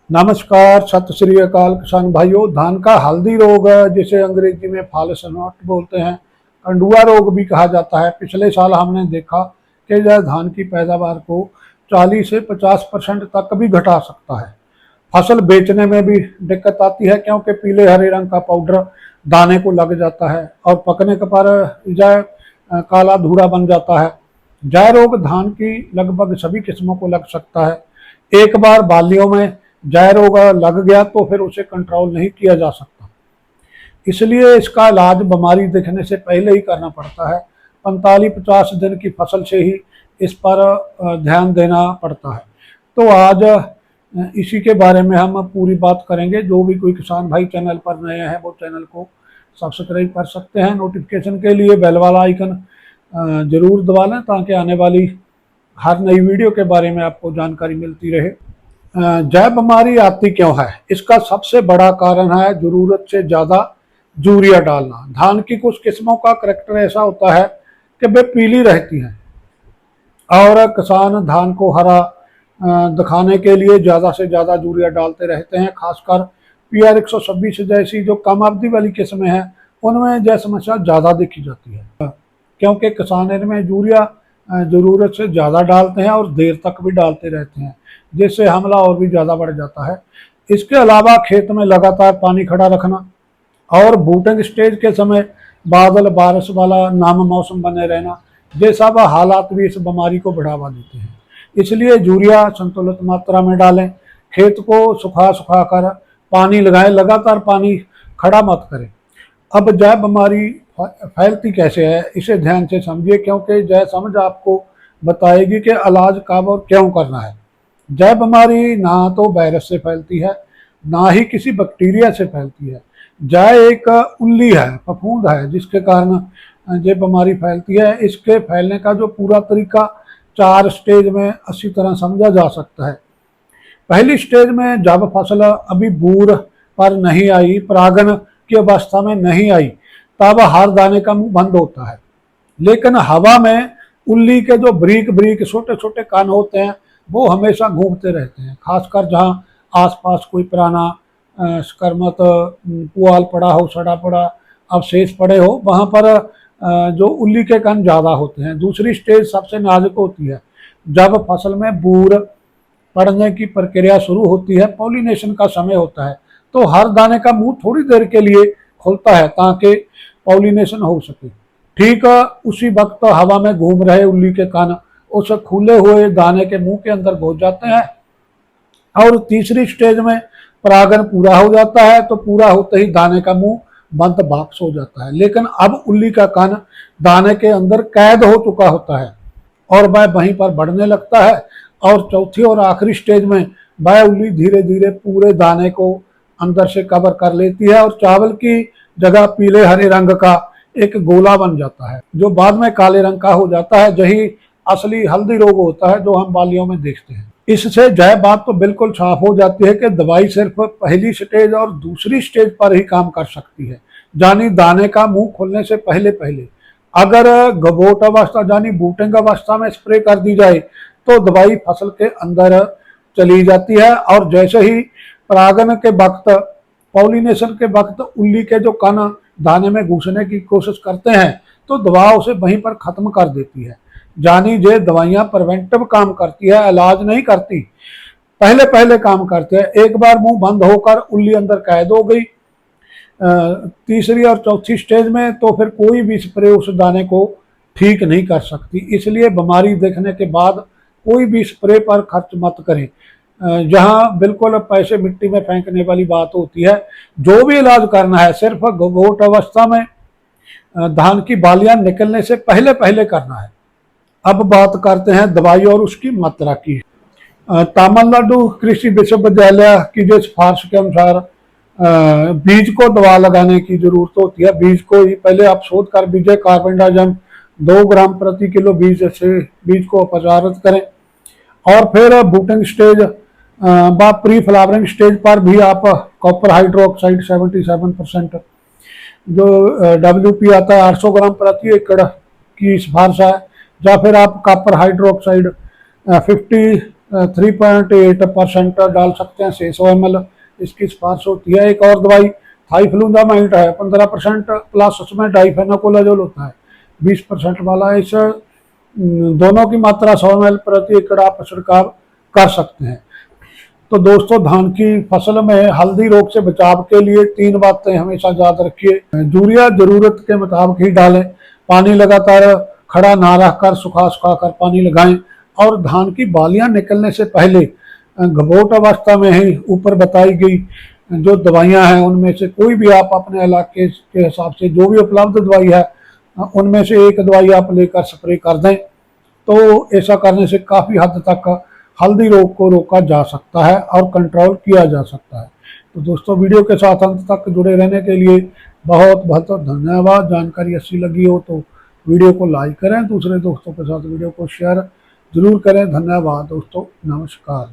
नमस्कार, सत श्री अकाल किसान भाइयों। धान का हल्दी रोग जिसे अंग्रेजी में फॉल स्पॉट बोलते हैं, कंडुआ रोग भी कहा जाता है। पिछले साल हमने देखा कि यह धान की पैदावार को 40 से 50% तक भी घटा सकता है। फसल बेचने में भी दिक्कत आती है क्योंकि पीले हरे रंग का पाउडर दाने को लग जाता है और पकने के पर यह काला धूरा बन जाता है। जय रोग धान की लगभग सभी किस्मों को लग सकता है। एक बार बालियों में जय रोग लग गया तो फिर उसे कंट्रोल नहीं किया जा सकता, इसलिए इसका इलाज बीमारी दिखने से पहले ही करना पड़ता है। 45-50 दिन की फसल से ही इस पर ध्यान देना पड़ता है। तो आज इसी के बारे में हम पूरी बात करेंगे। जो भी कोई किसान भाई चैनल पर नए हैं वो चैनल को सब्सक्राइब कर सकते हैं। नोटिफिकेशन के लिए बेल वाला आइकन जरूर दबा लें ताकि आने वाली हर नई वीडियो के बारे में आपको जानकारी मिलती रहे। जय बीमारी आती क्यों है? इसका सबसे बड़ा कारण है जरूरत से ज्यादा यूरिया डालना। धान की कुछ किस्मों का करैक्टर ऐसा होता है कि वे पीली रहती हैं और किसान धान को हरा दिखाने के लिए ज्यादा से ज्यादा यूरिया डालते रहते हैं। खासकर PR 126 जैसी जो कम अवधि वाली किस्में हैं उनमें यह समस्या ज्यादा देखी जाती है, क्योंकि किसान इनमें यूरिया जरूरत से ज्यादा डालते हैं और देर तक भी डालते रहते हैं, जिससे हमला और भी ज्यादा बढ़ जाता है। इसके अलावा खेत में लगातार पानी खड़ा रखना और बूटिंग स्टेज के समय बादल बारिश वाला नाम मौसम बने रहना, ये सब हालात भी इस बीमारी को बढ़ावा देते हैं। इसलिए यूरिया संतुलित मात्रा में डालें। खेत को सुखा सुखा कर पानी लगाएं, लगातार पानी खड़ा मत करें। अब जय बीमारी फैलती कैसे है इसे ध्यान से समझिए, क्योंकि जय समझ आपको बताएगी कि इलाज कब और क्यों करना है। जय बीमारी ना तो वायरस से फैलती है ना ही किसी बैक्टीरिया से फैलती है। जय एक उल्ली है, फफूंद है, जिसके कारण ये बीमारी फैलती है। इसके फैलने का जो पूरा तरीका 4 स्टेज में अच्छी तरह समझा जा सकता है। पहली स्टेज में जब फसल अभी बूर पर नहीं आई, परागन की अवस्था में नहीं आई, तब हर दाने का मुंह बंद होता है। लेकिन हवा में उल्ली के जो ब्रीक ब्रीक छोटे छोटे कान होते हैं वो हमेशा घूमते रहते हैं। खासकर जहाँ आसपास कोई पुराना स्कर्मत पुआल पड़ा हो, सड़ा पड़ा अवशेष पड़े हो, वहाँ पर जो उल्ली के कान ज़्यादा होते हैं। दूसरी स्टेज सबसे नाजुक होती है, जब फसल में बूर पड़ने की प्रक्रिया शुरू होती है, पॉलिनेशन का समय होता है, तो हर दाने का मुंह थोड़ी देर के लिए खुलता है ताकि पॉलिनेशन हो सके। ठीक उसी वक्त हवा में घूम रहे उल्ली के कान उस खुले हुए दाने के मुंह के अंदर घुस जाते हैं और तीसरी स्टेज में परागन पूरा हो जाता है, तो पूरा होते ही दाने का मुंह बंद बॉक्स हो जाता है। लेकिन अब उल्ली का कान दाने के अंदर कैद हो चुका होता है और वह वहीं पर बढ़ने लगता है। और चौथी और आखिरी स्टेज में वह उल्ली धीरे धीरे पूरे दाने को अंदर से कवर कर लेती है और चावल की जगह पीले हरे रंग का एक गोला बन जाता है, जो बाद में काले रंग का हो जाता है। यही असली हल्दी रोग होता है जो हम बालियों में देखते हैं। इससे जय बात तो बिल्कुल साफ हो जाती है कि दवाई सिर्फ पहली स्टेज और दूसरी स्टेज पर ही काम कर सकती है, यानी दाने का मुंह खुलने से पहले पहले। अगर गबोट अवस्था यानी बूटिंग अवस्था में स्प्रे कर दी जाए तो दवाई फसल के अंदर चली जाती है और जैसे ही परागन के वक्त, पॉलिनेशन के वक्त उल्ली के जो कण दाने में घुसने की कोशिश करते हैं तो दवा उसे वहीं पर खत्म कर देती है। यानी ये दवाइयां प्रिवेंटिव काम करती है, इलाज नहीं करती, पहले पहले काम करते हैं। एक बार मुंह बंद होकर उल्ली अंदर कैद हो गई तीसरी और चौथी स्टेज में, तो फिर कोई भी स्प्रे उस दाने को ठीक नहीं कर सकती। इसलिए बीमारी देखने के बाद कोई भी स्प्रे पर खर्च मत करें, जहां बिल्कुल पैसे मिट्टी में फेंकने वाली बात होती है। जो भी इलाज करना है सिर्फ गोट अवस्था में धान की बालियां निकलने से पहले पहले करना है। अब बात करते हैं दवाई और उसकी मात्रा की। तमिलनाडु कृषि विश्वविद्यालय की जो सिफारिश के अनुसार बीज को दवा लगाने की जरूरत होती है। बीज को ही पहले आप शोध कर बीजे कार्बेंडाजिम 2 ग्राम प्रति किलो बीज से बीज को अपचारित करें और फिर बूटिंग स्टेज व प्री फ्लावरिंग स्टेज पर भी आप कॉपर हाइड्रोक्साइड 77% जो WP आता है 800 ग्राम प्रति एकड़ की सिफारिश है, या फिर आप कॉपर हाइड्रोक्साइड 50 3.8% डाल सकते हैं 600 ml, इसकी सिफारिश होती है। एक और दवाई थाइफ्लूजामाइड है 15% प्लस, उसमें डाइफेनाकोलाजोल होता है 20% वाला। इस दोनों की मात्रा 100 ml प्रति एकड़ आप छिड़काव कर सकते हैं। तो दोस्तों, धान की फसल में हल्दी रोग से बचाव के लिए 3 बातें हमेशा याद रखिए। यूरिया जरूरत के मुताबिक ही डालें, पानी लगातार खड़ा ना रखकर सुखा सुखा कर पानी लगाएं, और धान की बालियां निकलने से पहले गबोट अवस्था में ही ऊपर बताई गई जो दवाइयां हैं उनमें से कोई भी आप अपने इलाके के हिसाब से जो भी उपलब्ध दवाई है उनमें से एक दवाई आप लेकर स्प्रे कर दें। तो ऐसा करने से काफ़ी हद तक हल्दी रोग को रोका जा सकता है और कंट्रोल किया जा सकता है। तो दोस्तों, वीडियो के साथ अंत तक जुड़े रहने के लिए बहुत बहुत धन्यवाद। जानकारी अच्छी लगी हो तो वीडियो को लाइक करें, दूसरे दोस्तों के साथ वीडियो को शेयर जरूर करें। धन्यवाद दोस्तों, नमस्कार।